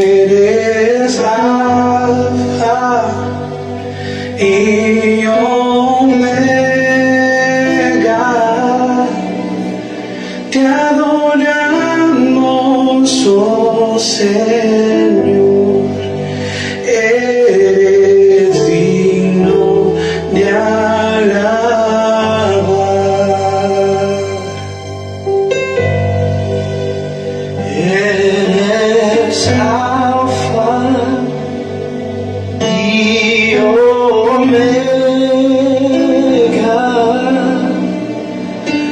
Eres Alfa y Omega, te adoramos, oh Señor, eres digno de alabar. Eres Alfa y Omega,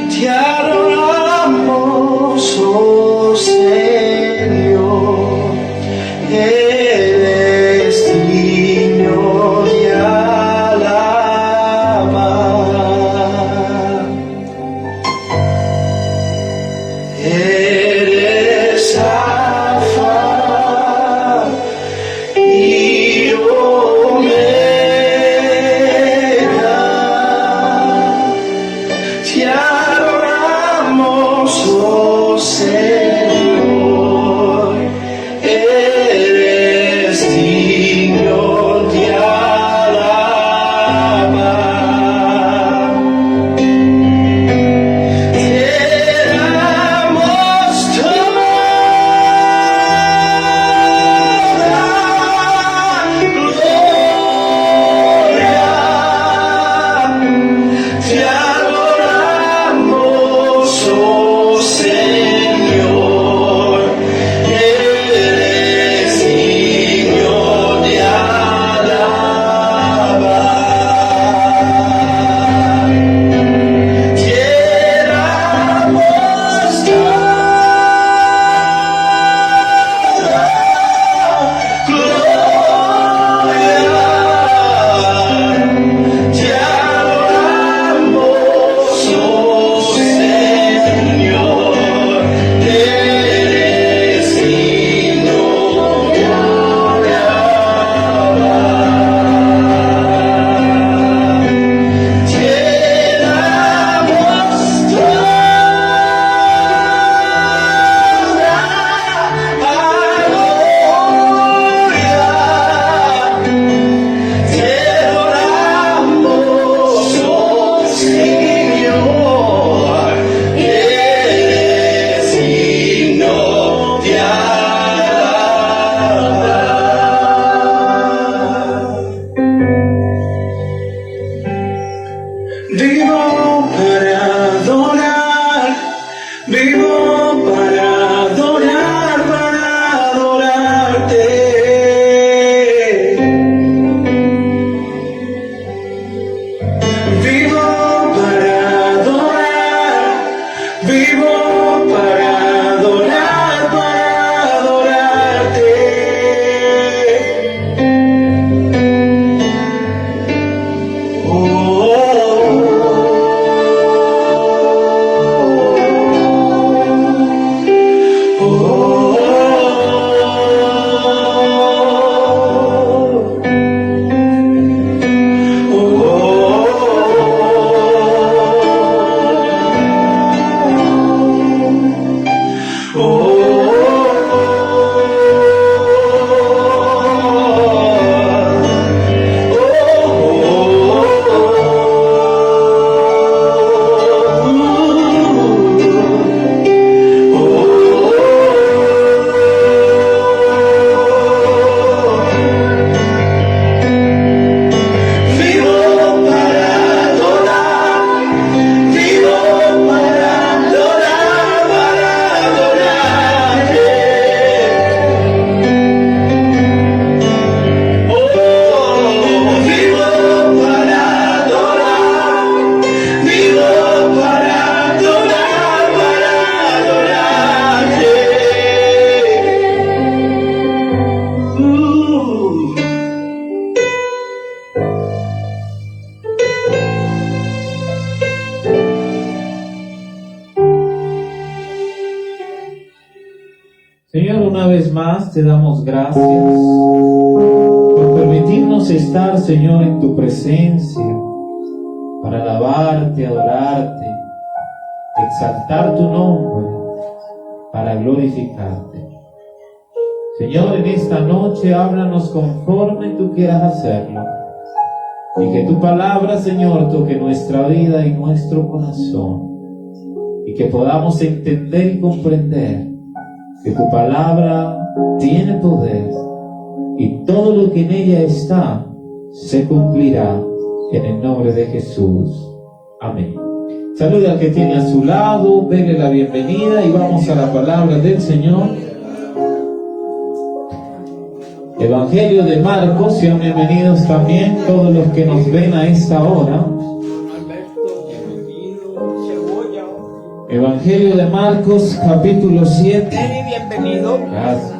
te adoramos, oh Señor, eres digno de alabar. Eres Alfa y Omega, te adoramos, oh Señor, eres digno de alabar. Te damos toda gloria, te adoramos, oh Señor, eres digno de alabar. Te damos toda gloria, te adoramos, oh Señor, eres digno de alabar. Te damos Vivo para adorar, vivo para adorar, para adorarte. Vivo para adorar, vivo para adorar, para adorarte. Señor, una vez más te damos gracias por permitirnos estar, Señor, en tu presencia, para alabarte, adorarte, exaltar tu nombre, para glorificarte. Señor, en esta noche háblanos conforme tú quieras hacerlo. Y que tu palabra, Señor, toque nuestra vida y nuestro corazón. Y que podamos entender y comprender que tu palabra tiene poder. Y todo lo que en ella está se cumplirá en el nombre de Jesús. Amén. Saluda al que tiene a su lado, déle la bienvenida y vamos a la palabra del Señor. Evangelio de Marcos, sean bienvenidos también todos los que nos ven a esta hora. Evangelio de Marcos, capítulo 7. Bienvenido. Gracias.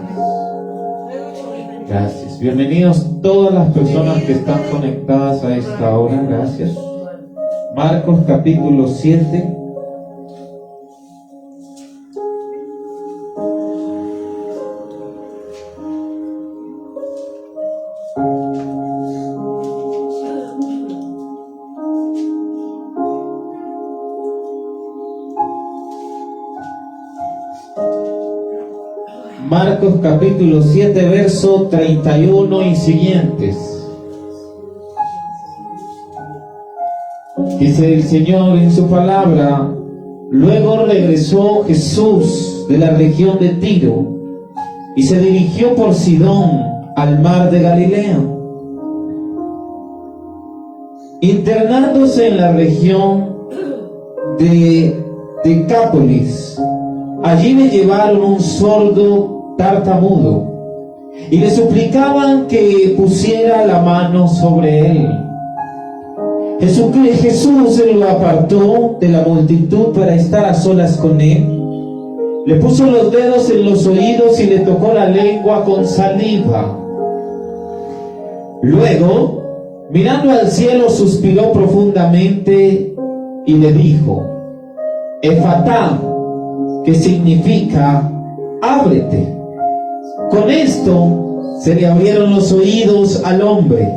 Gracias. Bienvenidos todas las personas que están conectadas a esta hora. Gracias. Marcos, capítulo 7. Marcos capítulo 7, verso 31 y siguientes. Dice el Señor en su palabra: luego regresó Jesús de la región de Tiro y se dirigió por Sidón al mar de Galilea. Internándose en la región de Decápolis, allí le llevaron un sordo tartamudo y le suplicaban que pusiera la mano sobre él. Jesús se lo apartó de la multitud para estar a solas con él. Le puso los dedos en los oídos y le tocó la lengua con saliva. Luego, mirando al cielo, suspiró profundamente y le dijo: Efatá, que significa ábrete. Con esto se le abrieron los oídos al hombre,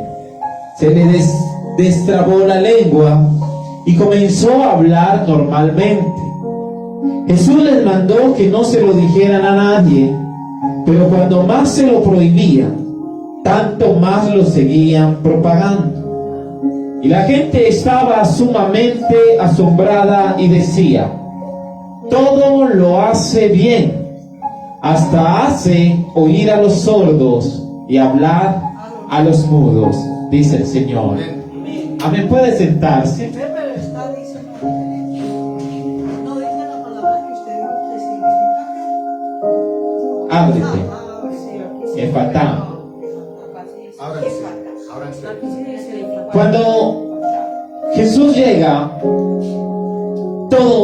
se le destrabó la lengua y comenzó a hablar normalmente. Jesús les mandó que no se lo dijeran a nadie, pero cuando más se lo prohibían, tanto más lo seguían propagando. Y la gente estaba sumamente asombrada y decía: todo lo hace bien, hasta hace oír a los sordos y hablar a los mudos, dice el Señor. Amén. Puede sentarse. Pepe está diciendo no dice la palabra que usted dice. Ábrete. Efatá. Cuando Jesús llega, todo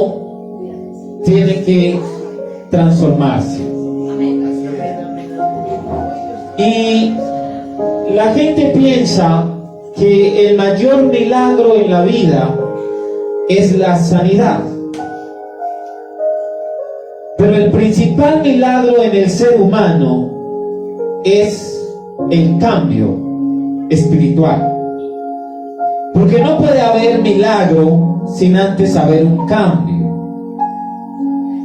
tiene que transformarse. Y la gente piensa que el mayor milagro en la vida es la sanidad. Pero el principal milagro en el ser humano es el cambio espiritual. Porque no puede haber milagro sin antes haber un cambio.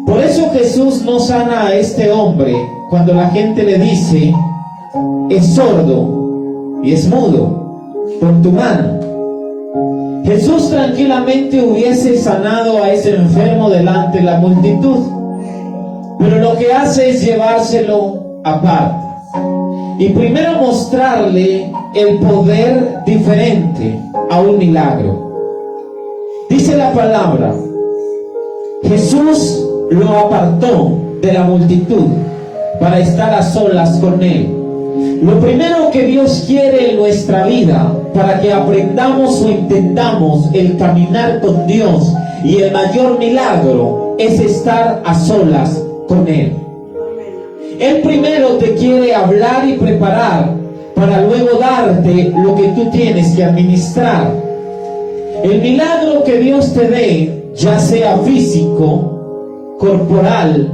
Por eso Jesús no sana a este hombre cuando la gente le dice: es sordo y es mudo, por tu mano. Jesús tranquilamente hubiese sanado a ese enfermo delante de la multitud, pero lo que hace es llevárselo aparte y primero mostrarle el poder diferente a un milagro. Dice la palabra: Jesús lo apartó de la multitud para estar a solas con él. Lo primero que Dios quiere en nuestra vida, para que aprendamos o entendamos el caminar con Dios, y el mayor milagro es estar a solas con Él. Él primero te quiere hablar y preparar para luego darte lo que tú tienes que administrar. El milagro que Dios te dé, ya sea físico, corporal,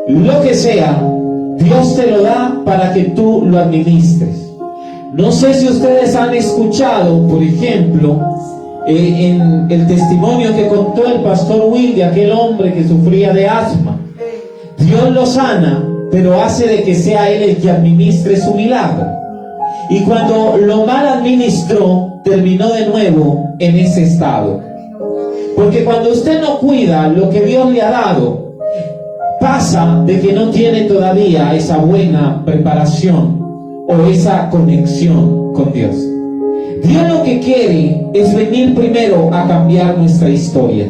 lo que sea, Dios te lo da para que tú lo administres. No sé si ustedes han escuchado, por ejemplo, en el testimonio que contó el pastor Will de aquel hombre que sufría de asma. Dios lo sana, pero hace de que sea Él el que administre su milagro. Y cuando lo mal administró, terminó de nuevo en ese estado. Porque cuando usted no cuida lo que Dios le ha dado, pasa de que no tiene todavía esa buena preparación o esa conexión con Dios. Dios lo que quiere es venir primero a cambiar nuestra historia.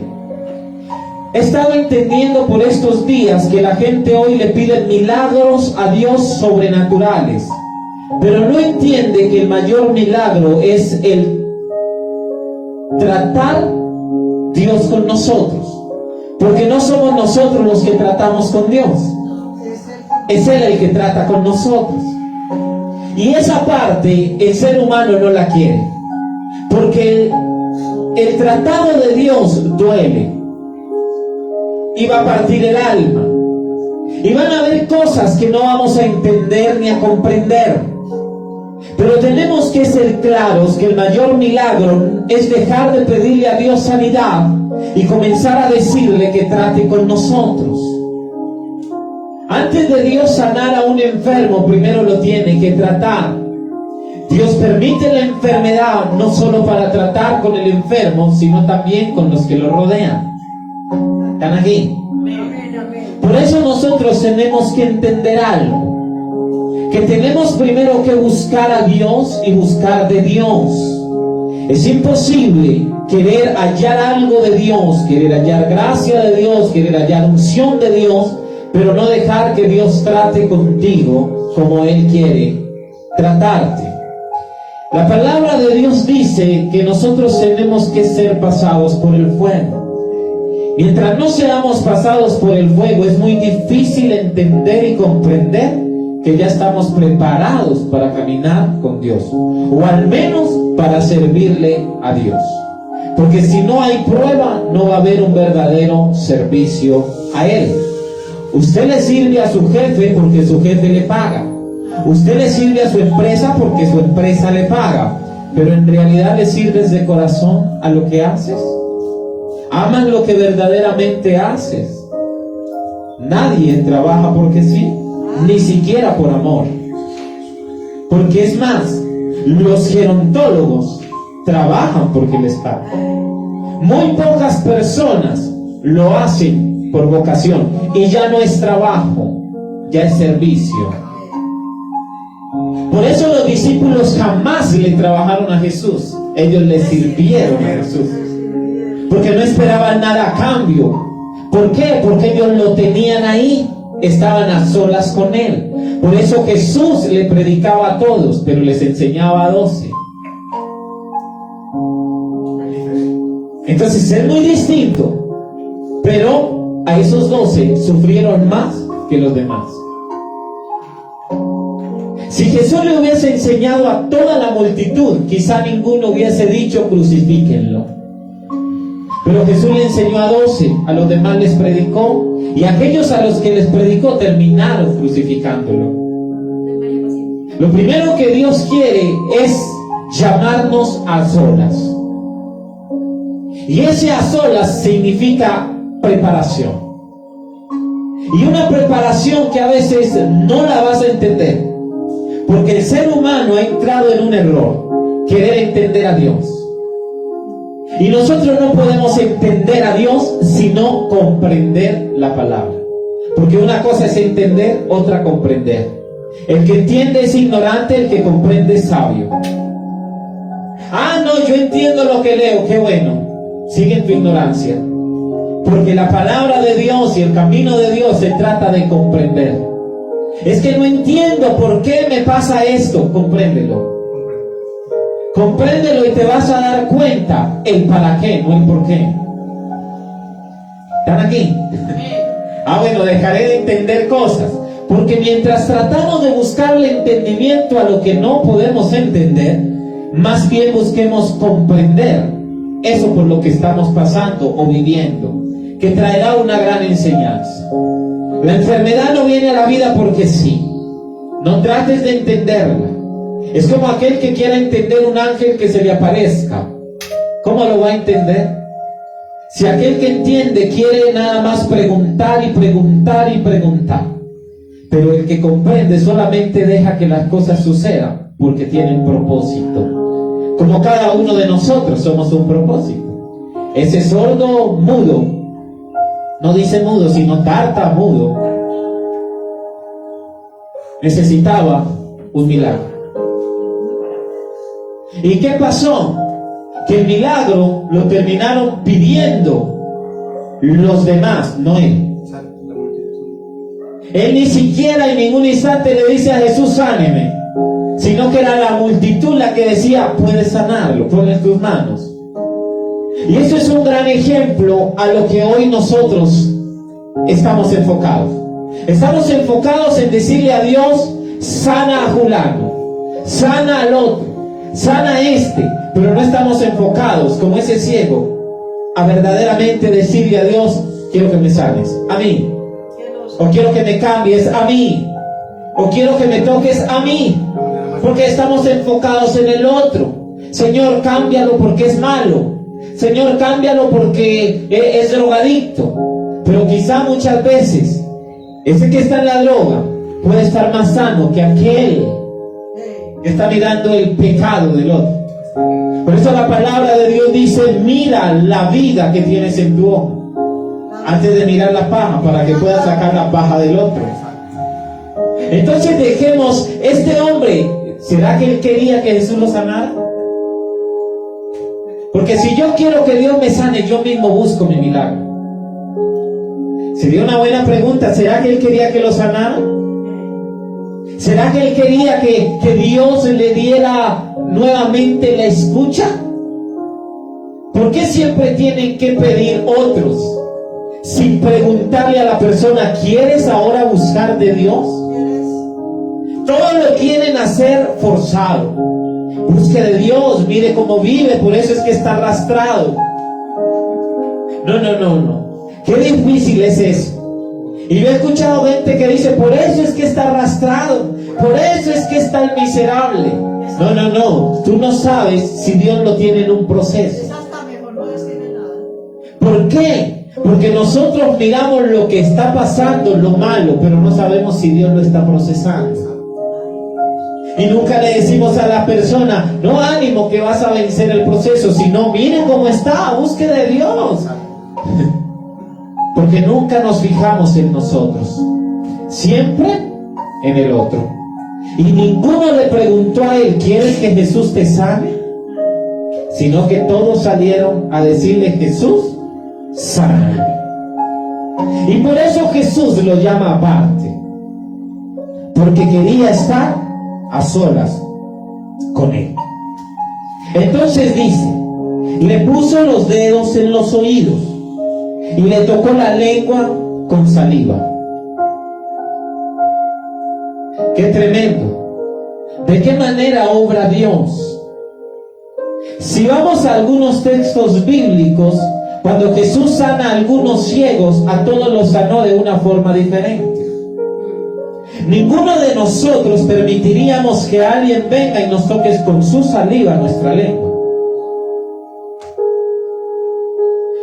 He estado entendiendo por estos días que la gente hoy le pide milagros a Dios sobrenaturales, pero no entiende que el mayor milagro es el tratar Dios con nosotros. Porque no somos nosotros los que tratamos con Dios, es Él el que trata con nosotros. Y esa parte el ser humano no la quiere, porque el tratado de Dios duele y va a partir el alma, y van a haber cosas que no vamos a entender ni a comprender. Pero tenemos que ser claros que el mayor milagro es dejar de pedirle a Dios sanidad y comenzar a decirle que trate con nosotros. Antes de Dios sanar a un enfermo, primero lo tiene que tratar. Dios permite la enfermedad no solo para tratar con el enfermo, sino también con los que lo rodean. ¿Están aquí? Por eso nosotros tenemos que entender algo, que tenemos primero que buscar a Dios y buscar de Dios. Es imposible querer hallar algo de Dios, querer hallar gracia de Dios, querer hallar unción de Dios, pero no dejar que Dios trate contigo como Él quiere tratarte. La palabra de Dios dice que nosotros tenemos que ser pasados por el fuego. Mientras no seamos pasados por el fuego, es muy difícil entender y comprender que ya estamos preparados para caminar con Dios, o al menos para servirle a Dios. Porque si no hay prueba, no va a haber un verdadero servicio a Él. Usted le sirve a su jefe porque su jefe le paga. Usted le sirve a su empresa porque su empresa le paga. Pero en realidad le sirves de corazón a lo que haces. ¿Amas lo que verdaderamente haces? Nadie trabaja porque sí, ni siquiera por amor. Porque es más, los gerontólogos trabajan porque les pagan. Muy pocas personas lo hacen por vocación, y ya no es trabajo, ya es servicio. Por eso los discípulos jamás le trabajaron a Jesús, ellos le sirvieron a Jesús, porque no esperaban nada a cambio. ¿Por qué? Porque ellos lo tenían ahí, estaban a solas con Él. Por eso Jesús le predicaba a todos, pero les enseñaba a 12. Entonces es muy distinto, pero a esos 12 sufrieron más que los demás. Si Jesús le hubiese enseñado a toda la multitud, quizá ninguno hubiese dicho crucifíquenlo. Pero Jesús le enseñó a 12, a los demás les predicó, y aquellos a los que les predicó terminaron crucificándolo. Lo primero que Dios quiere es llamarnos a solas. Y ese a solas significa preparación. Y una preparación que a veces no la vas a entender, porque el ser humano ha entrado en un error, querer entender a Dios. Y nosotros no podemos entender a Dios sino comprender la palabra. Porque una cosa es entender, otra comprender. El que entiende es ignorante, el que comprende es sabio. Ah, no, yo entiendo lo que leo, qué bueno. Sigue en tu ignorancia. Porque la palabra de Dios y el camino de Dios se trata de comprender. Es que no entiendo por qué me pasa esto. Compréndelo. Compréndelo y te vas a dar cuenta el para qué, no el por qué. ¿Están aquí? Ah, bueno, dejaré de entender cosas. Porque mientras tratamos de buscarle entendimiento a lo que no podemos entender, más bien busquemos comprender eso por lo que estamos pasando o viviendo, que traerá una gran enseñanza. La enfermedad no viene a la vida porque sí. No trates de entenderla. Es como aquel que quiera entender un ángel que se le aparezca. ¿Cómo lo va a entender? Si aquel que entiende quiere nada más preguntar y preguntar y preguntar. Pero el que comprende solamente deja que las cosas sucedan porque tienen propósito. Como cada uno de nosotros somos un propósito. Ese sordo mudo, no dice mudo, sino tartamudo, necesitaba un milagro. ¿Y qué pasó? Que el milagro lo terminaron pidiendo los demás, no él. Él ni siquiera en ningún instante le dice a Jesús, sáneme, sino que era la multitud la que decía, puedes sanarlo, ponle en tus manos. Y eso es un gran ejemplo a lo que hoy nosotros estamos enfocados. Estamos enfocados en decirle a Dios, sana a Julano, sana al otro, sana a este, pero no estamos enfocados como ese ciego a verdaderamente decirle a Dios, quiero que me sanes, a mí, o quiero que me cambies, a mí, o quiero que me toques, a mí, porque estamos enfocados en el otro. Señor, cámbialo porque es malo, Señor, cámbialo porque es drogadicto. Pero quizá muchas veces ese que está en la droga puede estar más sano que aquel que está mirando el pecado del otro. Por eso la palabra de Dios dice, mira la vida que tienes en tu ojo antes de mirar la paja, para que puedas sacar la paja del otro. Entonces dejemos, este hombre, ¿será que él quería que Jesús lo sanara? Porque si yo quiero que Dios me sane, yo mismo busco mi milagro. Sería una buena pregunta, ¿será que él quería que lo sanara? ¿Será que él quería que Dios le diera nuevamente la escucha? ¿Por qué siempre tienen que pedir otros sin preguntarle a la persona, ¿quieres ahora buscar de Dios? Todos lo quieren hacer forzado. Busque de Dios, mire cómo vive, por eso es que está arrastrado. No. Qué difícil es eso. Y yo he escuchado gente que dice, por eso es que está arrastrado, por eso es que está el miserable. No. Tú no sabes si Dios lo tiene en un proceso. ¿Por qué? Porque nosotros miramos lo que está pasando, lo malo, pero no sabemos si Dios lo está procesando. Y nunca le decimos a la persona, no, ánimo que vas a vencer el proceso, sino mire cómo está, busque de Dios. Porque nunca nos fijamos en nosotros, siempre en el otro. Y ninguno le preguntó a él, ¿quieres que Jesús te sane? Sino que todos salieron a decirle, Jesús, sáname. Y por eso Jesús lo llama aparte, porque quería estar a solas con él. Entonces dice, le puso los dedos en los oídos y le tocó la lengua con saliva. ¡Qué tremendo! ¿De qué manera obra Dios? Si vamos a algunos textos bíblicos, cuando Jesús sana a algunos ciegos, a todos los sanó de una forma diferente. Ninguno de nosotros permitiríamos que alguien venga y nos toque con su saliva nuestra lengua.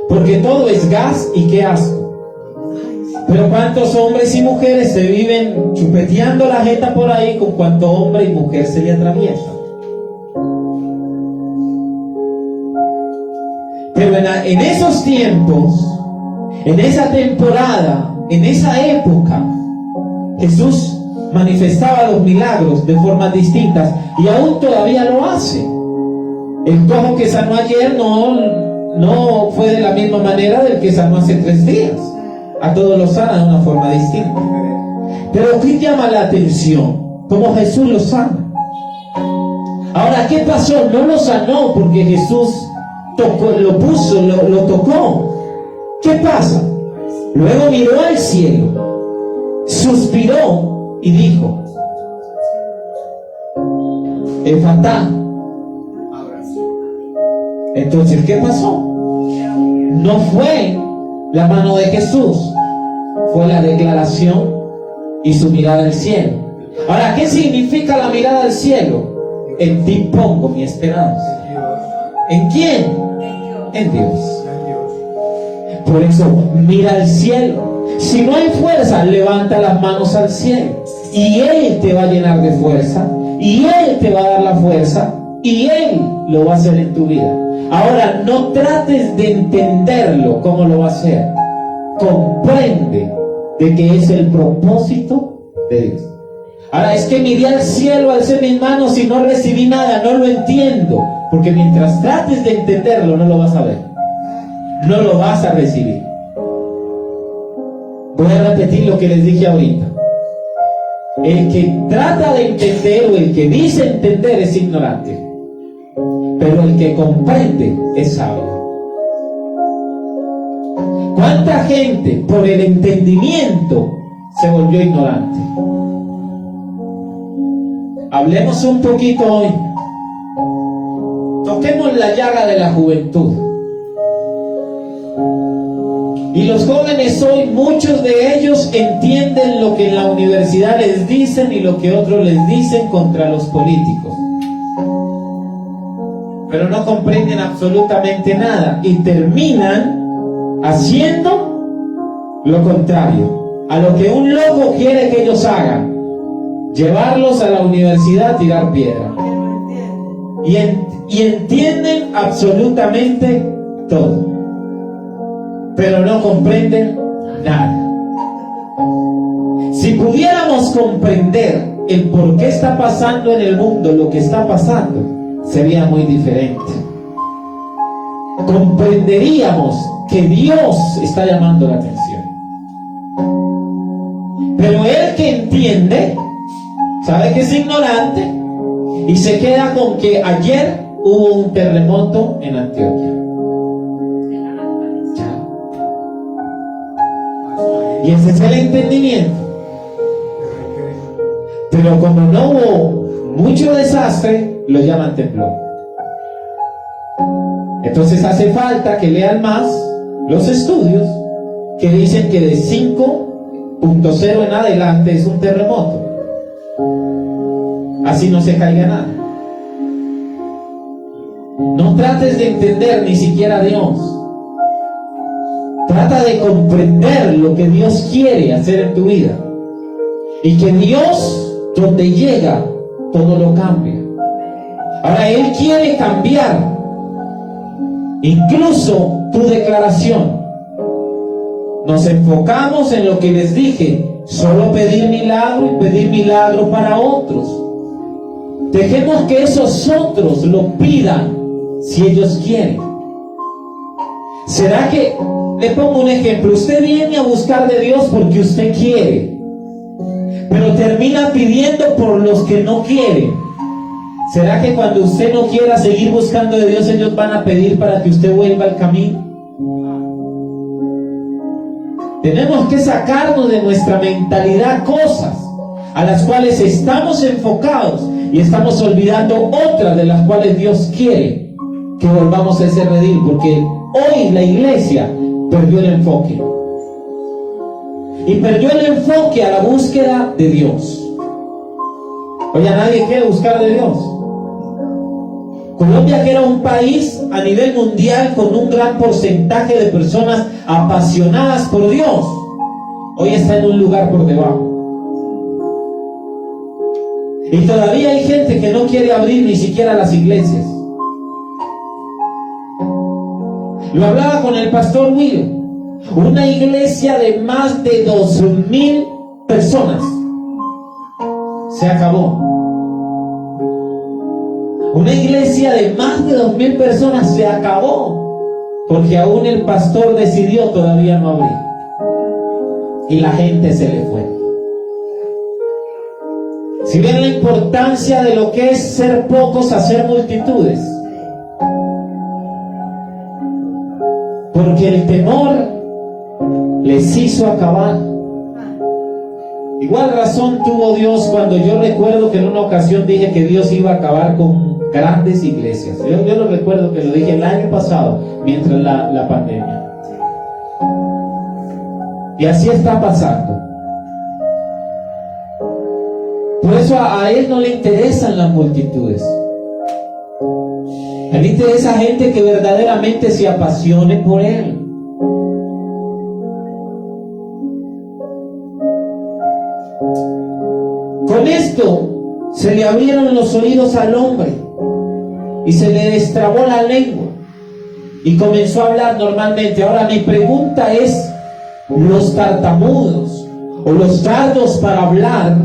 Porque todo es gas y qué asco. Pero cuántos hombres y mujeres se viven chupeteando la jeta por ahí con cuanto hombre y mujer se le atraviesa. Pero en esos tiempos, en esa temporada, en esa época, Jesús manifestaba los milagros de formas distintas y aún todavía lo hace. El cojo que sanó ayer no fue de la misma manera del que sanó hace 3 días. A todos los sana de una forma distinta. Pero ¿qué llama la atención? Cómo Jesús lo sana. Ahora, ¿qué pasó? No lo sanó porque Jesús lo tocó. ¿Qué pasa? Luego miró al cielo, suspiró y dijo, Efatá. Entonces, ¿qué pasó? No fue la mano de Jesús, fue la declaración y su mirada al cielo. Ahora, ¿qué significa la mirada al cielo? En ti pongo mi esperanza. ¿En quién? En Dios. Por eso, mira al cielo. Si no hay fuerza, levanta las manos al cielo. y Él te va a llenar de fuerza, y Él te va a dar la fuerza, y Él lo va a hacer en tu vida. Ahora, no trates de entenderlo cómo lo va a hacer. Comprende de que es el propósito de Dios. Ahora, es que miré al cielo, alcé mis manos y no recibí nada, no lo entiendo. Porque mientras trates de entenderlo, no lo vas a ver. No lo vas a recibir. Voy a repetir lo que les dije ahorita. El que trata de entender o el que dice entender es ignorante. Pero el que comprende es sabio. ¿Cuánta gente por el entendimiento se volvió ignorante? Hablemos un poquito hoy. Toquemos la llaga de la juventud. Y los jóvenes hoy, muchos de ellos entienden lo que en la universidad les dicen y lo que otros les dicen contra los políticos. Pero no comprenden absolutamente nada y terminan haciendo lo contrario a lo que un loco quiere que ellos hagan: llevarlos a la universidad a tirar piedra. Y entienden absolutamente todo, pero no comprenden nada. Si pudiéramos comprender el por qué está pasando en el mundo lo que está pasando, sería muy diferente. Comprenderíamos que Dios está llamando la atención. Pero el que entiende sabe que es ignorante y se queda con que ayer hubo un terremoto en Antioquia. Y ese es el entendimiento. Pero como no hubo mucho desastre, lo llaman temblor. Entonces hace falta que lean más los estudios que dicen que de 5.0 en adelante es un terremoto. Así no se caiga nada. No trates de entender ni siquiera a Dios. Trata de comprender lo que Dios quiere hacer en tu vida. Y que Dios, donde llega, todo lo cambia. Ahora, Él quiere cambiar incluso tu declaración. Nos enfocamos en lo que les dije: solo pedir milagro y pedir milagro para otros. Dejemos que esos otros lo pidan si ellos quieren. ¿Será que, le pongo un ejemplo, usted viene a buscar de Dios porque usted quiere, pero termina pidiendo por los que no quieren? ¿Será que cuando usted no quiera seguir buscando de Dios, ellos van a pedir para que usted vuelva al camino? Tenemos que sacarnos de nuestra mentalidad cosas a las cuales estamos enfocados y estamos olvidando otras de las cuales Dios quiere que volvamos a ese redil, porque hoy la iglesia perdió el enfoque. Y perdió el enfoque a la búsqueda de Dios. Oye, nadie quiere buscar de Dios. Colombia, que era un país a nivel mundial con un gran porcentaje de personas apasionadas por Dios, hoy está en un lugar por debajo. Y todavía hay gente que no quiere abrir ni siquiera las iglesias. Lo hablaba con el pastor Will. Una iglesia de más de 2,000 personas se acabó. Una iglesia de más de 2,000 personas se acabó porque aún el pastor decidió todavía no abrir y la gente se le fue. Si ven la importancia de lo que es ser pocos a ser multitudes, porque el temor les hizo acabar. Igual razón tuvo Dios cuando yo recuerdo que en una ocasión dije que Dios iba a acabar con grandes iglesias. Yo lo recuerdo que lo dije el año pasado mientras la pandemia. Y así está pasando. Por eso a Él no le interesan las multitudes. A Él le interesa gente que verdaderamente se apasione por Él. Con esto se le abrieron los oídos al hombre y se le destrabó la lengua y comenzó a hablar normalmente. Ahora mi pregunta es, ¿los tartamudos o los tardos para hablar,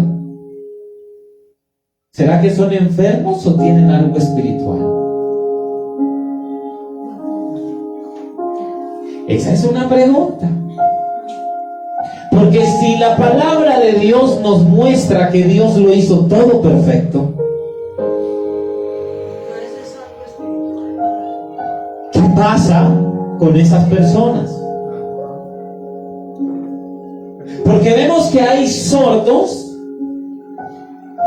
será que son enfermos o tienen algo espiritual? Esa es una pregunta. Porque si la palabra de Dios nos muestra que Dios lo hizo todo perfecto, ¿qué pasa con esas personas? Porque vemos que hay sordos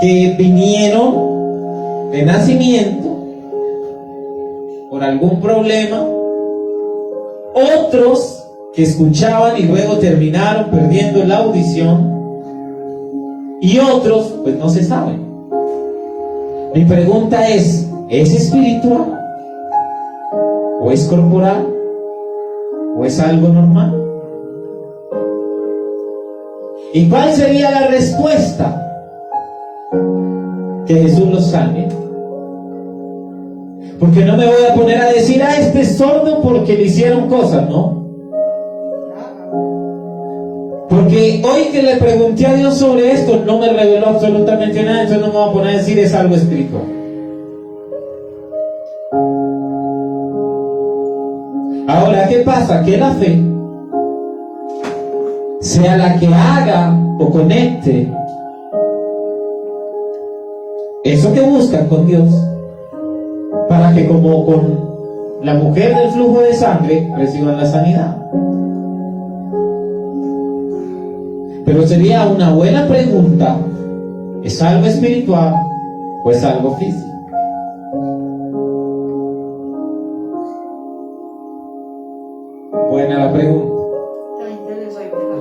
que vinieron de nacimiento por algún problema, otros que escuchaban y luego terminaron perdiendo la audición, y otros pues no se sabe. Mi pregunta ¿es espiritual? ¿O es corporal? ¿O es algo normal? ¿Y cuál sería la respuesta? Que Jesús los salve. Porque no me voy a poner a decir, este es sordo porque le hicieron cosas, ¿no? Porque hoy que le pregunté a Dios sobre esto, no me reveló absolutamente nada, entonces no me voy a poner a decir es algo espiritual. Ahora, ¿qué pasa? Que la fe sea la que haga o conecte eso que buscan con Dios, para que como con la mujer del flujo de sangre reciban la sanidad. Pero sería una buena pregunta, ¿es algo espiritual o es algo físico? Buena la pregunta.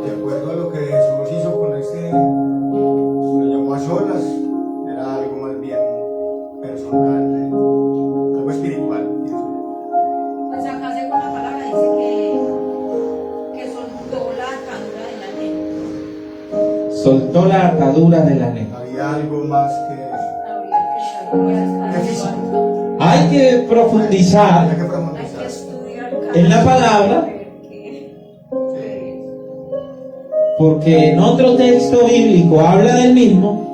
De acuerdo a lo que Jesús hizo con lo llamó a solas, era algo más bien personal, algo espiritual. Pues acá según la palabra dice que soltó la atadura de la lengua. Soltó la atadura de la lengua. Había algo más que físico. Hay que profundizar Había que Hay que profundizar. estudiar en la palabra, porque en otro texto bíblico habla del mismo,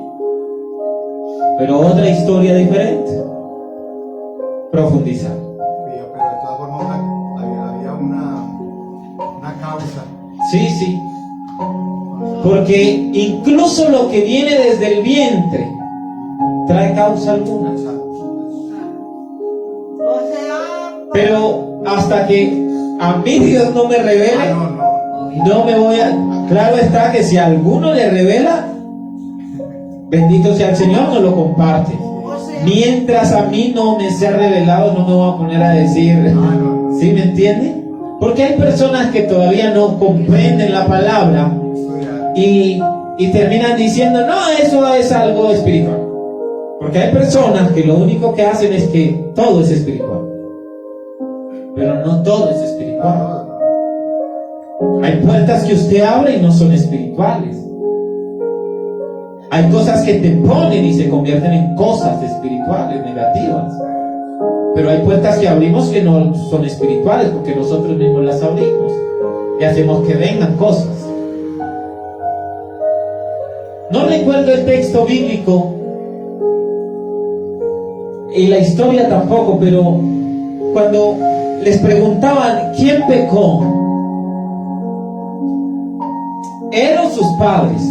pero otra historia diferente. Profundizar. Pero de todas formas había una causa. Sí, sí. Porque incluso lo que viene desde el vientre trae causa alguna. O sea, Pero hasta que a mí Dios no me revele, no me voy a... Claro está que si a alguno le revela, bendito sea el Señor, nos lo comparte. Mientras a mí no me sea revelado, no me voy a poner a decir, ¿sí me entiende? Porque hay personas que todavía no comprenden la palabra y terminan diciendo, no, eso es algo espiritual. Porque hay personas que lo único que hacen es que todo es espiritual, pero no todo es espiritual. Hay puertas que usted abre y no son espirituales. Hay cosas que te ponen y se convierten en cosas espirituales, negativas. Pero hay puertas que abrimos que no son espirituales porque nosotros mismos las abrimos y hacemos que vengan cosas. No recuerdo el texto bíblico y la historia tampoco, pero cuando les preguntaban quién pecó, ¿él o sus padres?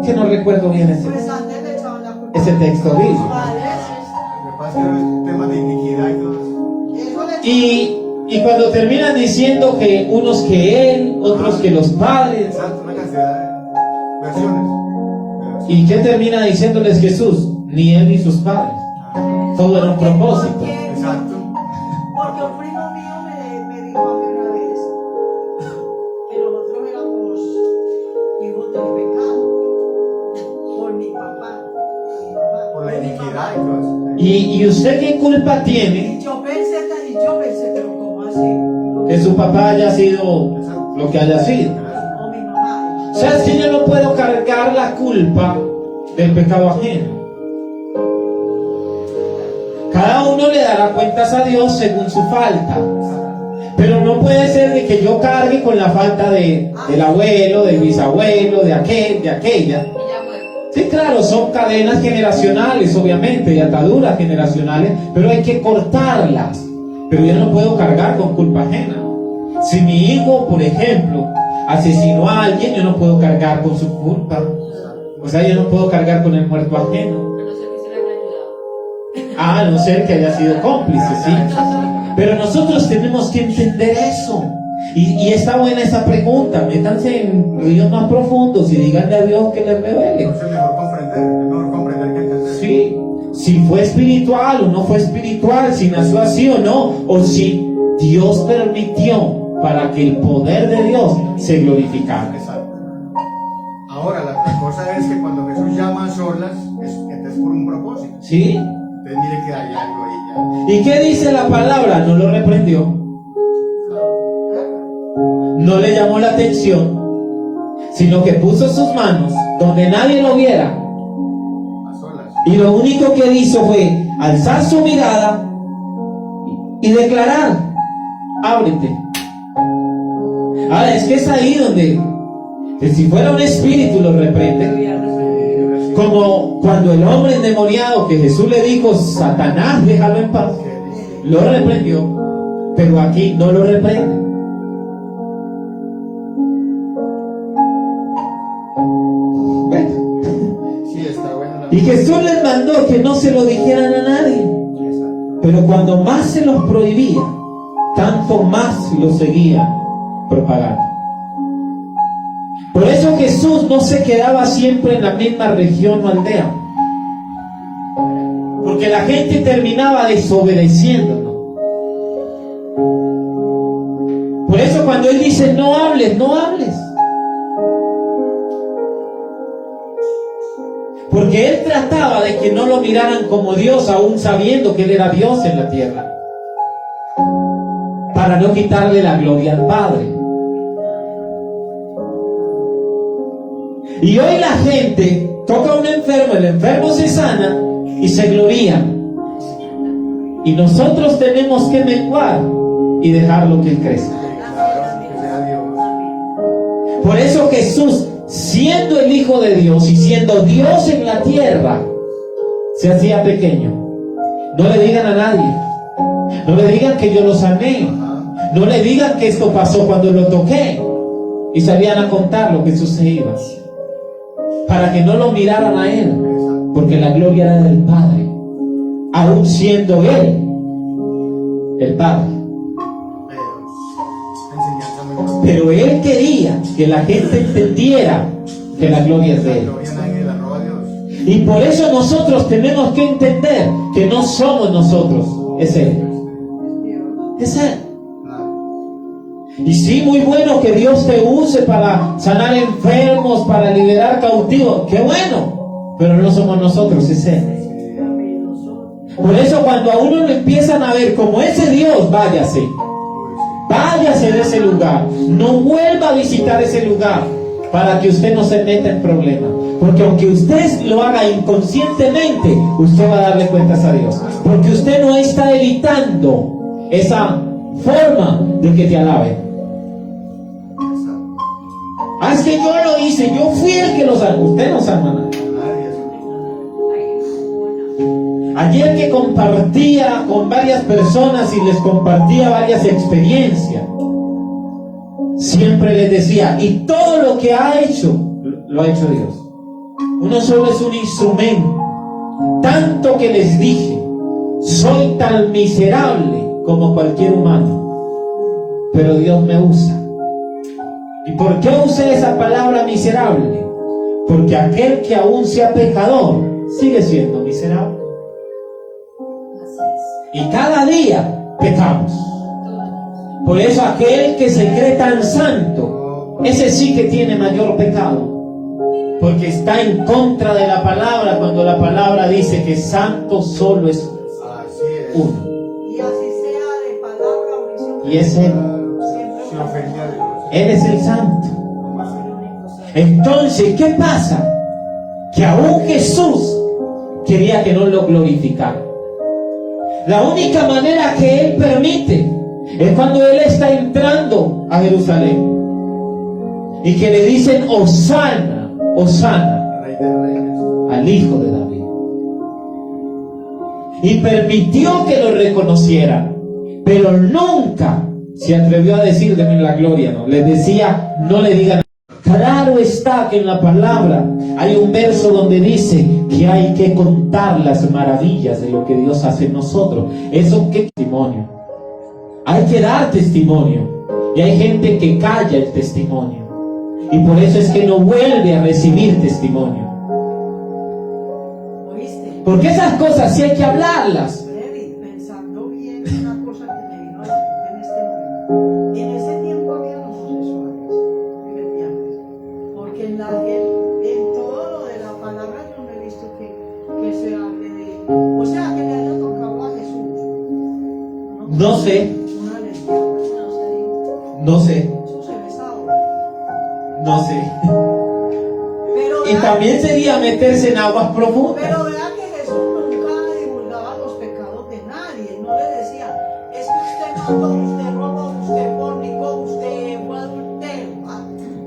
Que no recuerdo bien pues antes le echaban la culpa. ese texto bíblico. Lo que pasa es que temas de iniquidad y todo eso. Eso le Y cuando terminan diciendo que unos que él, otros que los padres, Exacto, una cantidad de versiones. ¿y qué termina diciéndoles Jesús? Ni él ni sus padres. Todo era un propósito. Exacto. Porque un primo mío me dijo a mí una vez que nosotros éramos hijos del pecado por mi papá, mi mamá, Por la por mi iniquidad mamá. y todo eso. ¿Y usted qué culpa tiene Y yo pensé, pero ¿cómo así? que su papá haya sido lo que haya sido? O mi mamá. O sea, si yo no puedo cargar la culpa del pecado ajeno. Cada uno le dará cuentas a Dios según su falta. Pero no puede ser de que yo cargue con la falta del abuelo, del bisabuelo, de aquel, de aquella. Sí, claro, son cadenas generacionales, obviamente, y ataduras generacionales, pero hay que cortarlas. Pero yo no puedo cargar con culpa ajena. Si mi hijo, por ejemplo, asesinó a alguien, yo no puedo cargar con su culpa. O sea, yo no puedo cargar con el muerto ajeno. A no ser que haya sido cómplice, sí. Pero nosotros tenemos que entender eso. Y está buena esa pregunta. Métanse en ríos más profundos y díganle a Dios que les revele. Entonces es mejor comprender que entender. Sí, si fue espiritual o no fue espiritual, si nació así o no, o si Dios permitió para que el poder de Dios se glorificara. Exacto. Ahora, la cosa es que cuando Jesús llama a solas, es por un propósito. ¿Sí? Entonces mire que hay algo ahí ya. ¿Y qué dice la palabra? No lo reprendió. No le llamó la atención, sino que puso sus manos donde nadie lo viera. A solas. Y lo único que hizo fue alzar su mirada y declarar: ábrete. Ahora, es que es ahí donde, si fuera un espíritu, lo reprende. Como cuando el hombre endemoniado, que Jesús le dijo: Satanás, déjalo en paz, lo reprendió. Pero aquí no lo reprende. Sí, está bueno. Y Jesús les mandó que no se lo dijeran a nadie. Pero cuando más se los prohibía, tanto más lo seguían propagando. Por eso Jesús no se quedaba siempre en la misma región o aldea. Porque la gente terminaba desobedeciéndolo. Por eso cuando Él dice no hables, no hables. Porque Él trataba de que no lo miraran como Dios, aún sabiendo que Él era Dios en la tierra, para no quitarle la gloria al Padre. Y hoy la gente toca a un enfermo, el enfermo se sana y se gloria. Y nosotros tenemos que menguar y dejarlo que Él crezca. Que sea Dios. Por eso Jesús, siendo el Hijo de Dios y siendo Dios en la tierra, se hacía pequeño. No le digan a nadie. No le digan que yo lo sané. No le digan que esto pasó cuando lo toqué. Y salían a contar lo que sucedía, para que no lo miraran a Él, porque la gloria era del Padre, aún siendo Él el Padre. Pero Él quería que la gente entendiera que la gloria es de Él. Y por eso nosotros tenemos que entender que no somos nosotros, es Él. Es Él. Y sí, muy bueno que Dios te use para sanar enfermos, para liberar cautivos. ¡Qué bueno! Pero no somos nosotros, es Él. Por eso cuando a uno lo empiezan a ver como ese Dios, váyase. Váyase de ese lugar. No vuelva a visitar ese lugar, para que usted no se meta en problemas. Porque aunque usted lo haga inconscientemente, usted va a darle cuentas a Dios. Porque usted no está evitando esa forma de que te alaben. Ah, es que yo lo hice, yo fui el que lo salvó. Usted no salva a nadie. Ayer que compartía con varias personas y les compartía varias experiencias, siempre les decía, y todo lo que ha hecho, lo ha hecho Dios. Uno solo es un instrumento. Tanto que les dije, soy tan miserable como cualquier humano, pero Dios me usa. ¿Y por qué usé esa palabra miserable? Porque aquel que aún sea pecador sigue siendo miserable. Y cada día pecamos. Por eso aquel que se cree tan santo, ese sí que tiene mayor pecado, porque está en contra de la palabra, cuando la palabra dice que santo solo es uno. Y así sea de palabra o visión. Y es Él. Se ofende a Dios. Él es el santo. Entonces, ¿qué pasa? que aún Jesús quería que no lo glorificara. La única manera que Él permite es cuando Él está entrando a Jerusalén y que le dicen Hosana, Hosana Rey de Reyes. al Hijo de David. Y permitió que lo reconocieran, pero nunca se atrevió a decir deme la gloria, no. Les decía, no le digan. Claro está que en la palabra hay un verso donde dice que hay que contar las maravillas de lo que Dios hace en nosotros. Eso qué testimonio. Hay que dar testimonio. Y hay gente que calla el testimonio. Y por eso es que no vuelve a recibir testimonio. ¿Oíste? Porque esas cosas sí hay que hablarlas. Freddy, pensando bien una cosa que me vino a la mente en este momento. En ese tiempo habían homosexuales, cristianos, porque en todo lo de la palabra yo no he visto que se hable de, o sea, que le haya tocado a Jesús. No sé, Una lesbiana, no sé, eso se ve ahora. no sé. Pero Y también sería meterse en aguas profundas. Pero vea que Jesús nunca divulgaba los pecados de nadie, no le decía, es que usted mató, usted robó, usted fornicó, usted fue adultero.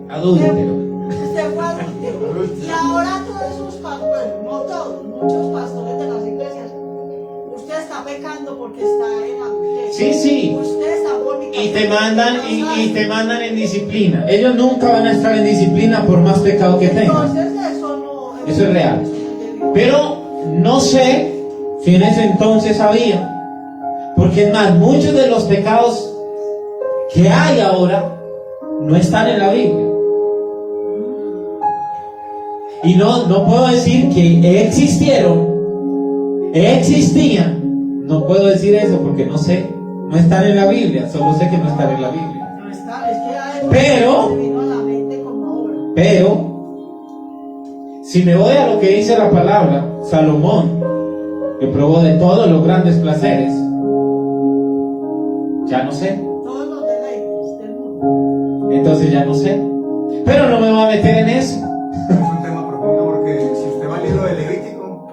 Adúltero. Usted fue adultero. Y ahora todos esos pastores, no todos, muchos pastores de las iglesias, usted está pecando porque está en adulterio. Sí, sí. Usted está fornicando. Y te mandan en disciplina. Ellos nunca van a estar en disciplina por más pecado que tengan. Entonces eso no. Eso es real. Eso no es de Dios. Pero no sé si en ese entonces había. Porque es más, muchos de los pecados que hay ahora no están en la Biblia. Y no puedo decir que existían. No puedo decir eso porque no sé. No están en la Biblia. Solo sé que no están en la Biblia. No está, es que a él Pero- me vino a la mente como obra. Pero, si me voy a lo que dice la palabra, Salomón, que probó de todos los grandes placeres, ya no sé. Todos los deleites del mundo. Entonces ya no sé. Pero no me voy a meter en eso. Es un tema profundo porque si usted va al libro de Levítico,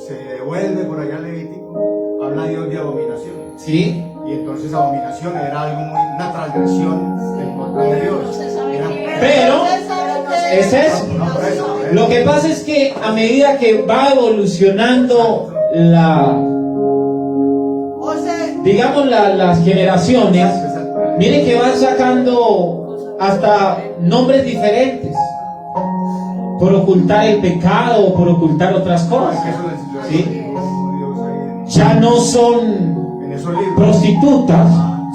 se devuelve por allá a Levítico, habla Dios de abominación. ¿Sí? Y entonces abominación era algo una transgresión en contra de Dios. Pero, es eso. No, por eso. Lo que pasa es que a medida que va evolucionando digamos las generaciones, miren que van sacando hasta nombres diferentes por ocultar el pecado o por ocultar otras cosas. ¿Sí? Ya no son En esos libros. prostitutas,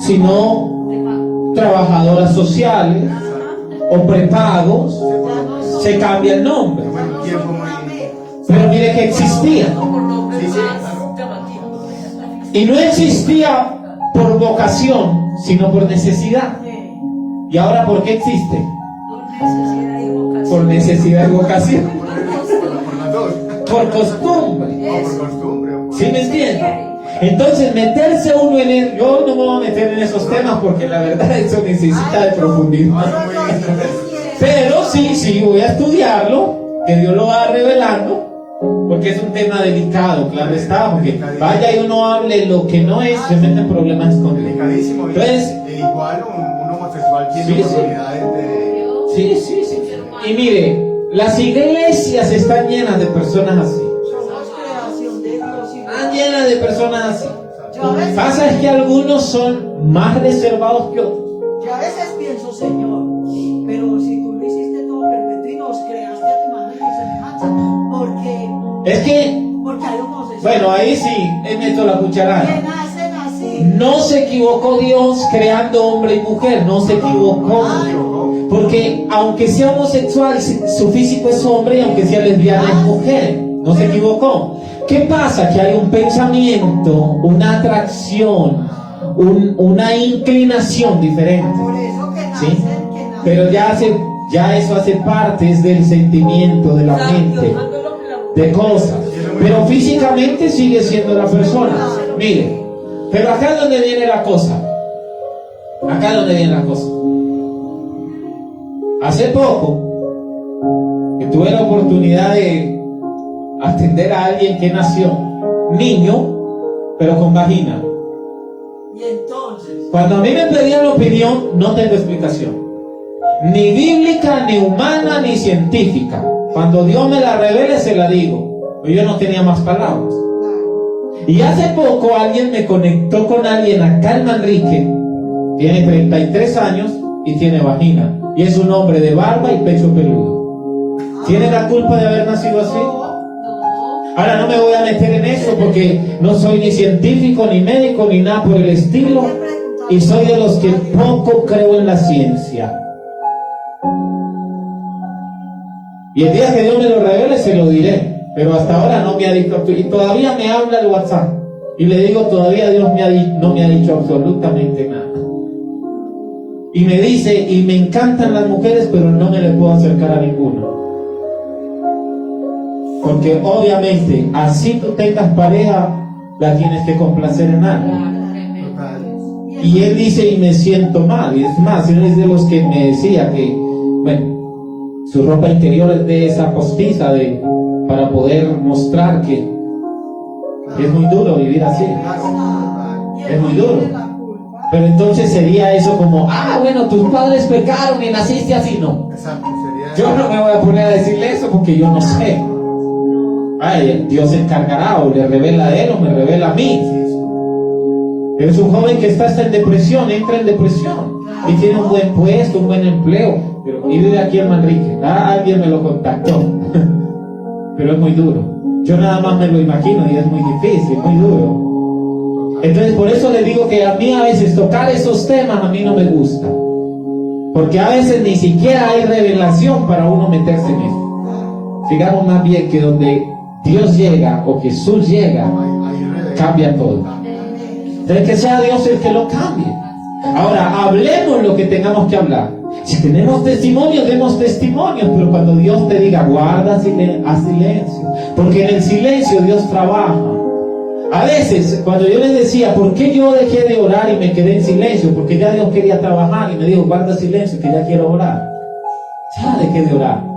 sino trabajadoras sociales o prepagos. Se cambia el nombre. Fue un tiempo muy. Pero mire que existía. Sí, sí, claro. Y no existía por vocación, sino por necesidad. ¿Y ahora por qué existe? Por necesidad y vocación. Por las dos. Por costumbre. No, por costumbre. ¿Sí me entienden? Entonces meterse uno en el... Yo no me voy a meter en esos temas porque la verdad eso necesita de profundidad. Pero sí, voy a estudiarlo, que Dios lo va revelando, porque es un tema delicado, claro está, porque vaya y uno hable lo que no es, se mete en problemas escondidos. Delicadísimo. Entonces, Igual un homosexual tiene Sí, sí. oportunidades de. sí. Y mire, las iglesias están llenas de personas así. Somos creación de Dios. Están llenas de personas así. Yo a veces, Pasa es que algunos son más reservados que otros. yo a veces pienso, Señor, pero si tú lo hiciste todo perfecto y nos creaste a tu imagen y semejanza, Es que, porque hay homosexuales bueno, ahí sí, he meto la que cucharada. nacen así. No se equivocó Dios creando hombre y mujer, no se equivocó. Porque aunque sea homosexual, su físico es hombre y aunque sea lesbiana es mujer. No se equivocó. ¿Qué pasa? Que hay un pensamiento, una atracción, una inclinación diferente. Por eso que ¿Sí? nacen, Pero ya eso hace parte del sentimiento, de la mente, de cosas. Pero físicamente sigue siendo la persona. Mire, pero acá es donde viene la cosa. Acá es donde viene la cosa. Hace poco que tuve la oportunidad de atender a alguien que nació niño, pero con vagina. Y entonces, Cuando a mí me pedían la opinión, no tengo explicación, ni bíblica, ni humana, ni científica. Cuando Dios me la revele, se la digo. Pero yo no tenía más palabras. Y hace poco alguien me conectó con alguien acá en Manrique, tiene 33 años y tiene vagina, y es un hombre de barba y pecho peludo. ¿Tiene la culpa de haber nacido así? Ahora no me voy a meter en eso porque no soy ni científico, ni médico, ni nada por el estilo, y soy de los que poco creo en la ciencia. Y el día que Dios me lo revele se lo diré, pero hasta ahora no me ha dicho, y todavía me habla el WhatsApp, y le digo, todavía Dios no me ha dicho absolutamente nada. Y me dice, y me encantan las mujeres, pero no me le puedo acercar a ninguna. Porque obviamente, así tú tengas pareja, la tienes que complacer en algo. Y él dice, y me siento mal. Y es más, él es de los que me decía que, bueno, su ropa interior es de esa postiza para poder mostrar que es muy duro vivir así. Es muy duro. Pero entonces sería eso como, bueno, tus padres pecaron y naciste así. No. Exacto, Yo no me voy a poner a decirle eso porque yo no sé. Ay, Dios se encargará, o le revela a él o me revela a mí. Es un joven que está hasta en depresión, entra en depresión y tiene un buen puesto, un buen empleo, y vive aquí en Manrique. Alguien me lo contactó, pero es muy duro. Yo nada más me lo imagino y es muy difícil, muy duro. Entonces por eso le digo que a mí a veces tocar esos temas a mí no me gusta, porque a veces ni siquiera hay revelación para uno meterse en eso. Digamos más bien que donde Dios llega o Jesús llega, cambia todo. Entonces que sea Dios el que lo cambie. Ahora, hablemos lo que tengamos que hablar. Si tenemos testimonios, demos testimonios, pero cuando Dios te diga, guarda haz silencio, porque en el silencio Dios trabaja. A veces, cuando yo les decía, ¿por qué yo dejé de orar y me quedé en silencio? Porque ya Dios quería trabajar y me dijo, guarda silencio, que ya quiero orar. Ya dejé de orar.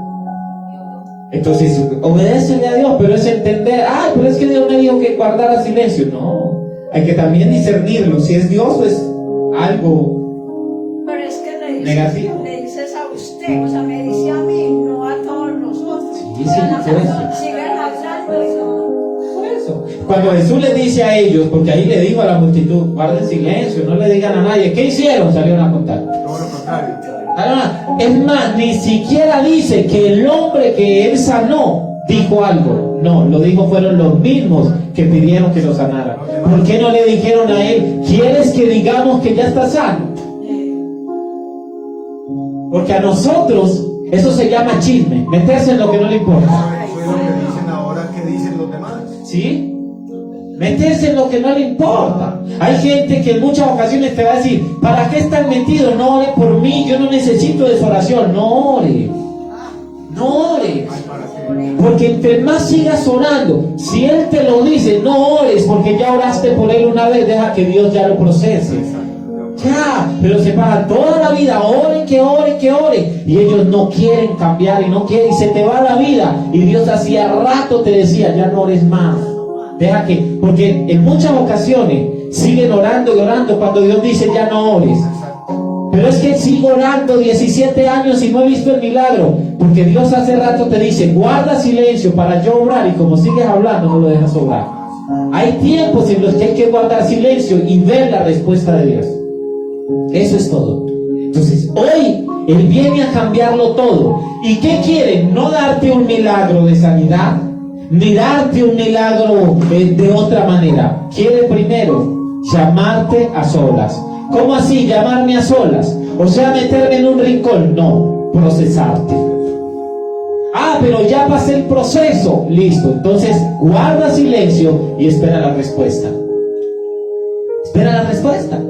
Entonces, obedécele a Dios, pero es entender, pero es que Dios me dijo que guardara silencio. No, hay que también discernirlo, si es Dios o es algo pero es que negativo. le dices a usted, o sea, me dice a mí, no a todos los otros. Sí, por eso. Sigan hablando. Por eso. Cuando Jesús le dice a ellos, porque ahí le dijo a la multitud, guarden silencio, no le digan a nadie, ¿qué hicieron? Salieron a contar. todo lo contrario. Es más, ni siquiera dice que el hombre que él sanó dijo algo. No, lo dijo fueron los mismos que pidieron que lo sanara. ¿Por qué no le dijeron a él, ¿quieres que digamos que ya está sano? Porque a nosotros eso se llama chisme, meterse en lo que no le importa. Eso es lo que dicen ahora, que dicen los demás. ¿Sí? Meterse en lo que no le importa. Hay gente que en muchas ocasiones te va a decir, ¿para qué estás metido? No ore por mí, yo no necesito de su oración. No ore. No ores. Porque entre más sigas orando, si Él te lo dice, no ores, porque ya oraste por Él una vez, deja que Dios ya lo procese. Ya, pero se paga toda la vida, ore, que ore, que ore. Y ellos no quieren cambiar y no quieren, y se te va la vida. Y Dios hacía rato te decía, ya no ores más. Deja que, porque en muchas ocasiones siguen orando y orando cuando Dios dice, ya no ores. Pero es que sigo orando 17 años y no he visto el milagro. Porque Dios hace rato te dice, guarda silencio para yo obrar, y como sigues hablando no lo dejas obrar. Hay tiempos en los que hay que guardar silencio y ver la respuesta de Dios. Eso es todo. Entonces, hoy Él viene a cambiarlo todo. ¿Y qué quiere? No darte un milagro de sanidad, ni darte un milagro de otra manera. Quiere primero llamarte a solas. ¿Cómo así? Llamarme a solas. O sea, meterme en un rincón. No, procesarte. Pero ya pasé el proceso. Listo. Entonces, guarda silencio y espera la respuesta. Espera la respuesta.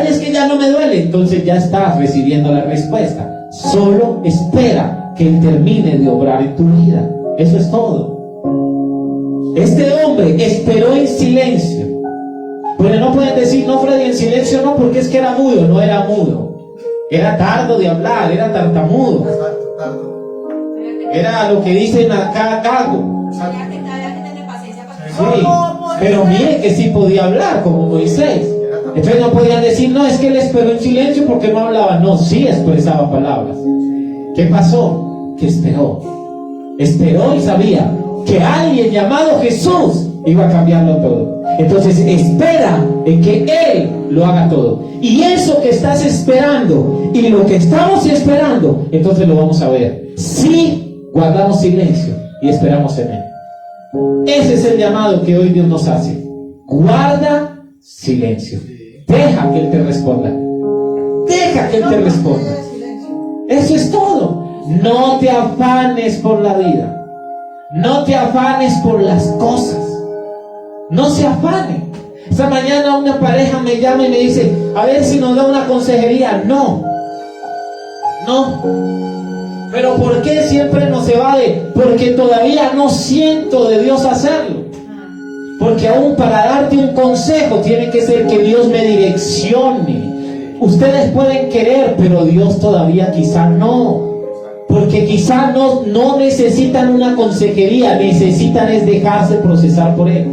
Es que ya no me duele. Entonces ya estás recibiendo la respuesta. Solo espera que Él termine de obrar en tu vida. Eso es todo. Este hombre esperó en silencio. Bueno, no pueden decir, no, Freddy, en silencio no, porque es que era mudo. No era mudo. Era tardo de hablar, era tartamudo. Era lo que dicen acá, gago. Había que tener paciencia para que Sí, pero mire que sí podía hablar como Moisés. Entonces no podían decir, no, es que él esperó en silencio porque no hablaba. No, sí expresaba palabras. ¿Qué pasó? Que esperó. Esperó y sabía que alguien llamado Jesús iba a cambiarlo todo. Entonces espera en que Él lo haga todo. Y eso que estás esperando y lo que estamos esperando, entonces lo vamos a ver. Si guardamos silencio y esperamos en Él. Ese es el llamado que hoy Dios nos hace. Guarda silencio. Deja que Él te responda. Deja que Él te responda. Eso es todo. No te afanes por la vida. No te afanes por las cosas. No se afane. Esta mañana una pareja me llama y me dice, a ver si nos da una consejería. No. Pero ¿por qué siempre nos evade? Porque todavía no siento de Dios hacerlo. Porque aún para darte un consejo tiene que ser que Dios me direccione. Ustedes pueden querer, pero Dios todavía quizá no. Porque quizá no necesitan una consejería, necesitan es dejarse procesar por Él.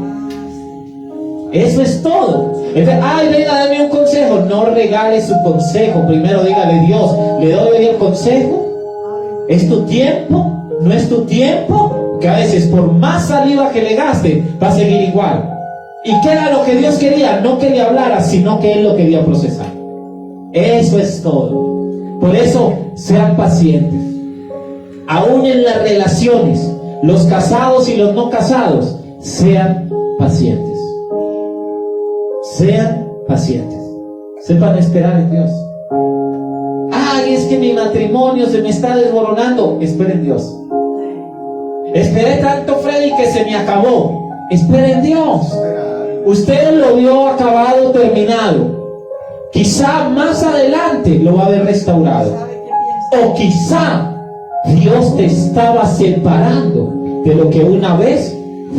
Eso es todo. Entonces, ay, venga, dame un consejo. No regale su consejo. Primero dígale, Dios, ¿le doy el consejo? ¿Es tu tiempo? ¿No es tu tiempo? Que a veces por más saliva que le gaste, va a seguir igual. ¿Y qué era lo que Dios quería? No que le hablara, sino que Él lo quería procesar. Eso es todo. Por eso, sean pacientes. Aún en las relaciones, los casados y los no casados, sean pacientes. Sean pacientes. Sepan esperar en Dios. Ay, es que mi matrimonio se me está desmoronando. Espera en Dios. Esperé tanto, Freddy, que se me acabó. Espera en Dios. Usted lo vio acabado, terminado. Quizá más adelante lo va a ver restaurado. O quizá Dios te estaba separando de lo que una vez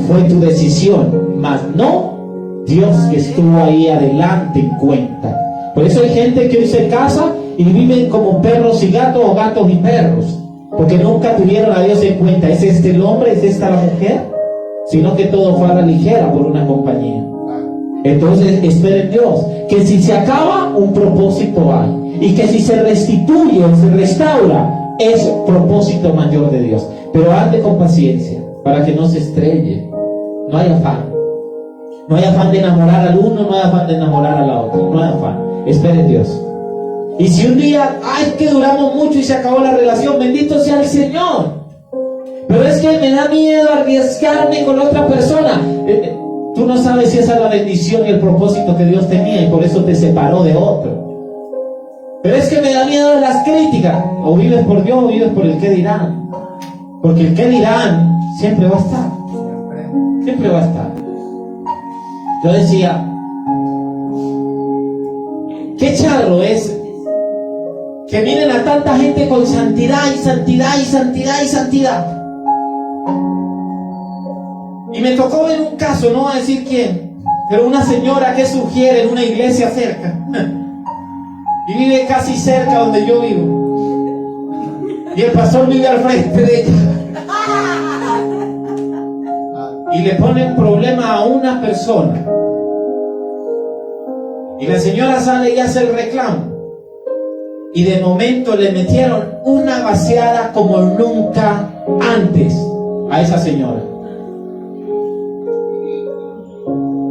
fue tu decisión, mas no Dios que estuvo ahí adelante en cuenta. Por eso hay gente que hoy se casa y viven como perros y gatos o gatos y perros, porque nunca tuvieron a Dios en cuenta. ¿Es este el hombre? ¿Es esta la mujer? Sino que todo fue a la ligera por una compañía. Entonces esperen Dios, que si se acaba, un propósito hay, y que si se restituye o se restaura, es propósito mayor de Dios. Pero ande con paciencia para que no se estrelle. No hay afán. No hay afán de enamorar al uno, no hay afán de enamorar a la otra. No hay afán. Espere en Dios. Y si un día, ay, que duramos mucho y se acabó la relación, bendito sea el Señor. Pero es que me da miedo arriesgarme con otra persona. Tú no sabes si esa es la bendición y el propósito que Dios tenía y por eso te separó de otro. Pero es que me da miedo de las críticas. O vives por Dios o vives por el qué dirán. Porque el qué dirán siempre va a estar. Siempre va a estar. Yo decía, qué charro es que miren a tanta gente con santidad y santidad y santidad y santidad. Y me tocó ver un caso, no voy a decir quién, pero una señora que sugiere en una iglesia cerca. Y vive casi cerca donde yo vivo. Y el pastor vive al frente de ella. Y le ponen problema a una persona. Y la señora sale y hace el reclamo. Y de momento le metieron una vaciada como nunca antes a esa señora.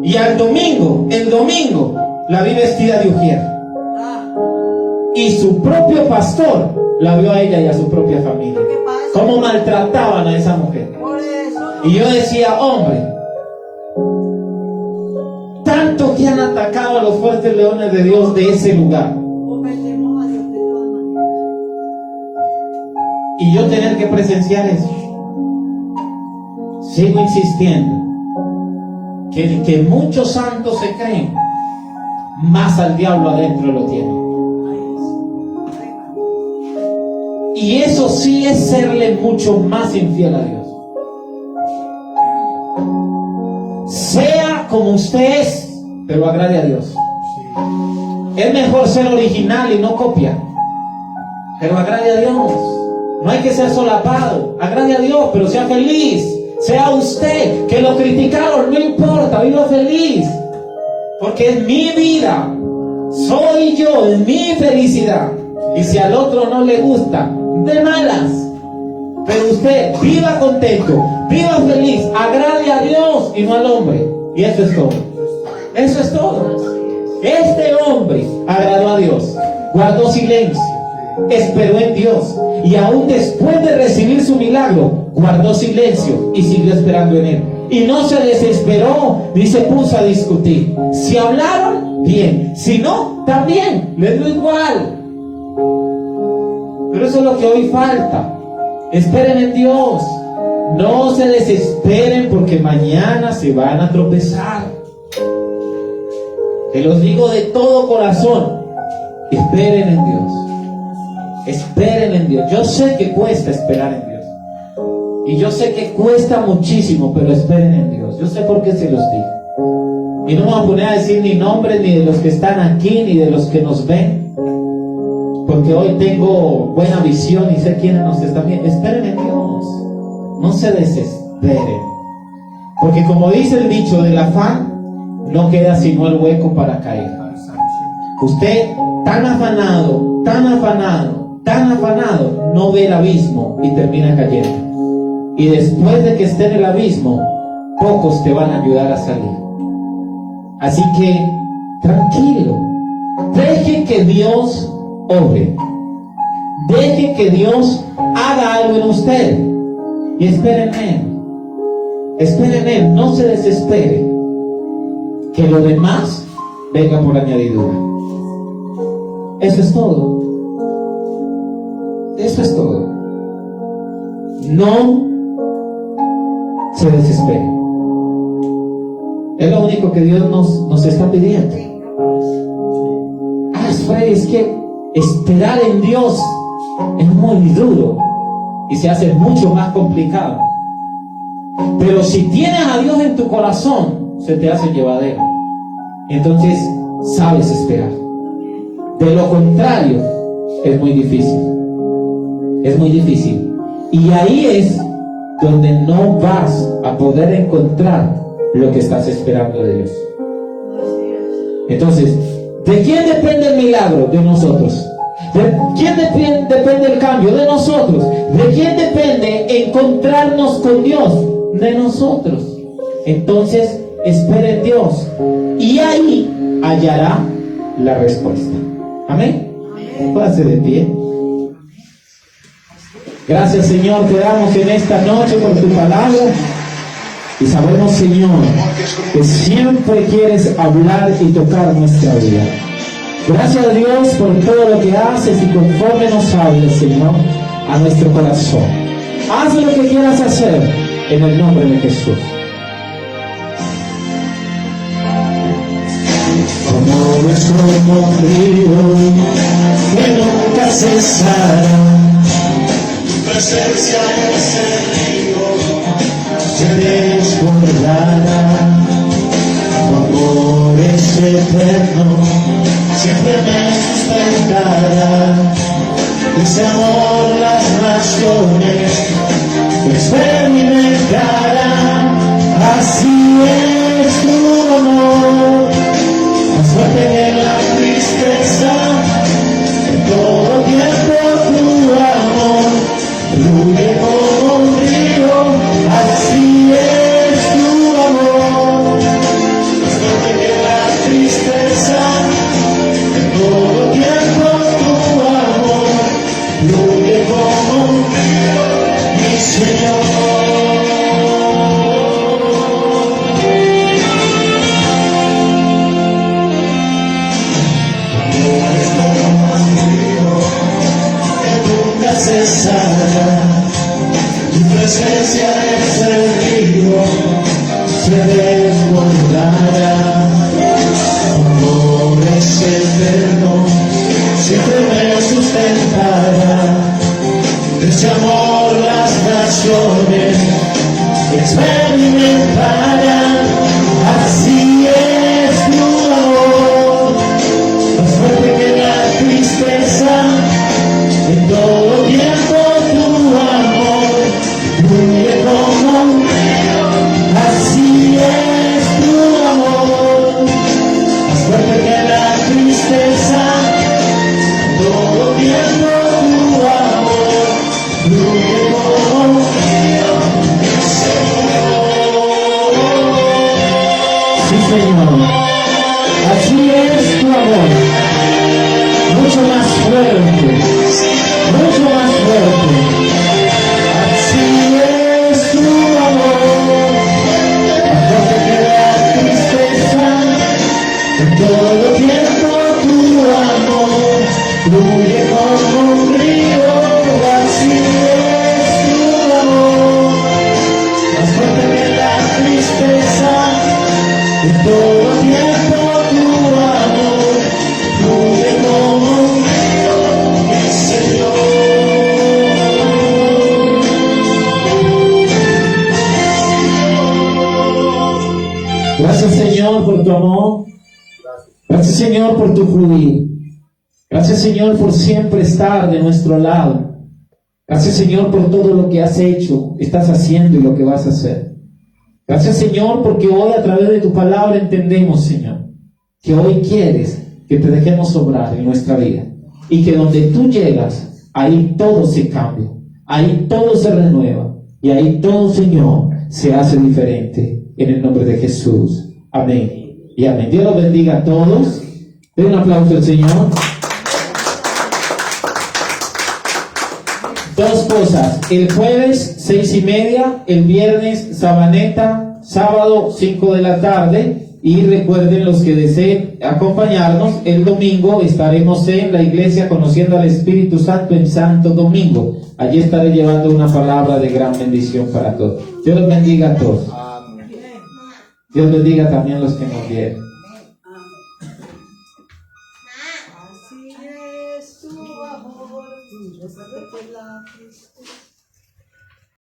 Y el domingo, la vi vestida de ujier. Y su propio pastor la vio a ella y a su propia familia. Cómo maltrataban a esa mujer. Y yo decía, hombre, tanto que han atacado a los fuertes leones de Dios de ese lugar. Y yo tener que presenciar eso. Sigo insistiendo que muchos santos se creen, más al diablo adentro lo tienen. Y eso sí es serle mucho más infiel a Dios. Sea como usted es, pero agrade a Dios. Es mejor ser original y no copia, pero agrade a Dios. No hay que ser solapado. Agrade a Dios, pero sea feliz. Sea usted. Que lo criticaron, no importa. Viva feliz. Porque es mi vida. Soy yo, es mi felicidad. Y si al otro no le gusta, de malas. Pero usted viva contento, viva feliz, agrade a Dios y no al hombre. Y eso es todo. Eso es todo. Este hombre agradó a Dios, guardó silencio, esperó en Dios. Y aún después de recibir su milagro, guardó silencio y siguió esperando en él. Y no se desesperó ni se puso a discutir. Si hablaron, bien. Si no, también. Les dio igual. Pero eso es lo que hoy falta. Esperen en Dios. No se desesperen porque mañana se van a tropezar. Te los digo de todo corazón. Esperen en Dios. Esperen en Dios. Yo sé que cuesta esperar en Dios. Y yo sé que cuesta muchísimo, pero esperen en Dios. Yo sé por qué se los digo. Y no me voy a poner a decir ni nombres ni de los que están aquí, ni de los que nos ven. Porque hoy tengo buena visión y sé quiénes nos están viendo. Esperen en Dios. No se desesperen. Porque como dice el dicho, del afán no queda sino el hueco para caer. Usted tan afanado, tan afanado, tan afanado, no ve el abismo y termina cayendo. Y después de que esté en el abismo, pocos te van a ayudar a salir. Así que, tranquilo. Deje que Dios obre. Deje que Dios haga algo en usted. Y esperen en Él. Esperen en Él. No se desespere. Que lo demás venga por añadidura. Eso es todo. Eso es todo. No se desespere. Es lo único que Dios nos está pidiendo. Es que esperar en Dios es muy duro y se hace mucho más complicado. Pero si tienes a Dios en tu corazón, se te hace llevadero. Entonces sabes esperar. De lo contrario, es muy difícil. Es muy difícil. Y ahí es donde no vas a poder encontrar lo que estás esperando de Dios. Entonces, ¿de quién depende el milagro? De nosotros. ¿De quién depende el cambio? De nosotros. ¿De quién depende encontrarnos con Dios? De nosotros. Entonces, espere en Dios. Y ahí hallará la respuesta. Amén. Póngase de pie. Gracias, Señor, te damos en esta noche por tu palabra. Y sabemos, Señor, que siempre quieres hablar y tocar nuestra vida. Gracias a Dios por todo lo que haces y conforme nos hables, Señor, a nuestro corazón. Haz lo que quieras hacer en el nombre de Jesús. Como es como un río que nunca cesará, tu presencia es el río que desbordará. Tu amor es eterno, siempre me sustentará. Ese amor las naciones experimentarán. Así es tu amor, más fuerte que la tristeza. En todo tiempo tu amor fluye como un río. Así es tu amor, más fuerte que la tristeza. En todo tiempo tu amor fluye como un río, mi Señor. Sí, Señor. Así es tu amor. Mucho más fuerte. Mucho más fuerte. Así es tu amor. Más fuerte que la tristeza. En todo tiempo tu amor fluye como un río. Así es tu amor. Más fuerte que la tristeza. En todo tiempo tu amor fluye como un río, mi Señor. Gracias, Señor, por tu amor. Gracias, Señor, por tu fluir. Gracias, Señor, por siempre estar de nuestro lado. Gracias, Señor, por todo lo que has hecho, estás haciendo y lo que vas a hacer. Gracias, Señor, porque hoy a través de tu palabra entendemos, Señor, que hoy quieres que te dejemos obrar en nuestra vida. Y que donde tú llegas, ahí todo se cambia, ahí todo se renueva. Y ahí todo, Señor, se hace diferente. En el nombre de Jesús. Amén y amén. Dios los bendiga a todos. Den un aplauso al Señor. Dos cosas, el jueves 6:30, el viernes Sabaneta, sábado 5 de la tarde, y recuerden los que deseen acompañarnos, el domingo estaremos en la iglesia Conociendo al Espíritu Santo en Santo Domingo. Allí estaré llevando una palabra de gran bendición para todos. Dios los bendiga a todos. Dios bendiga también a los que nos vieron. Así es tu amor, más fuerte que la tristeza.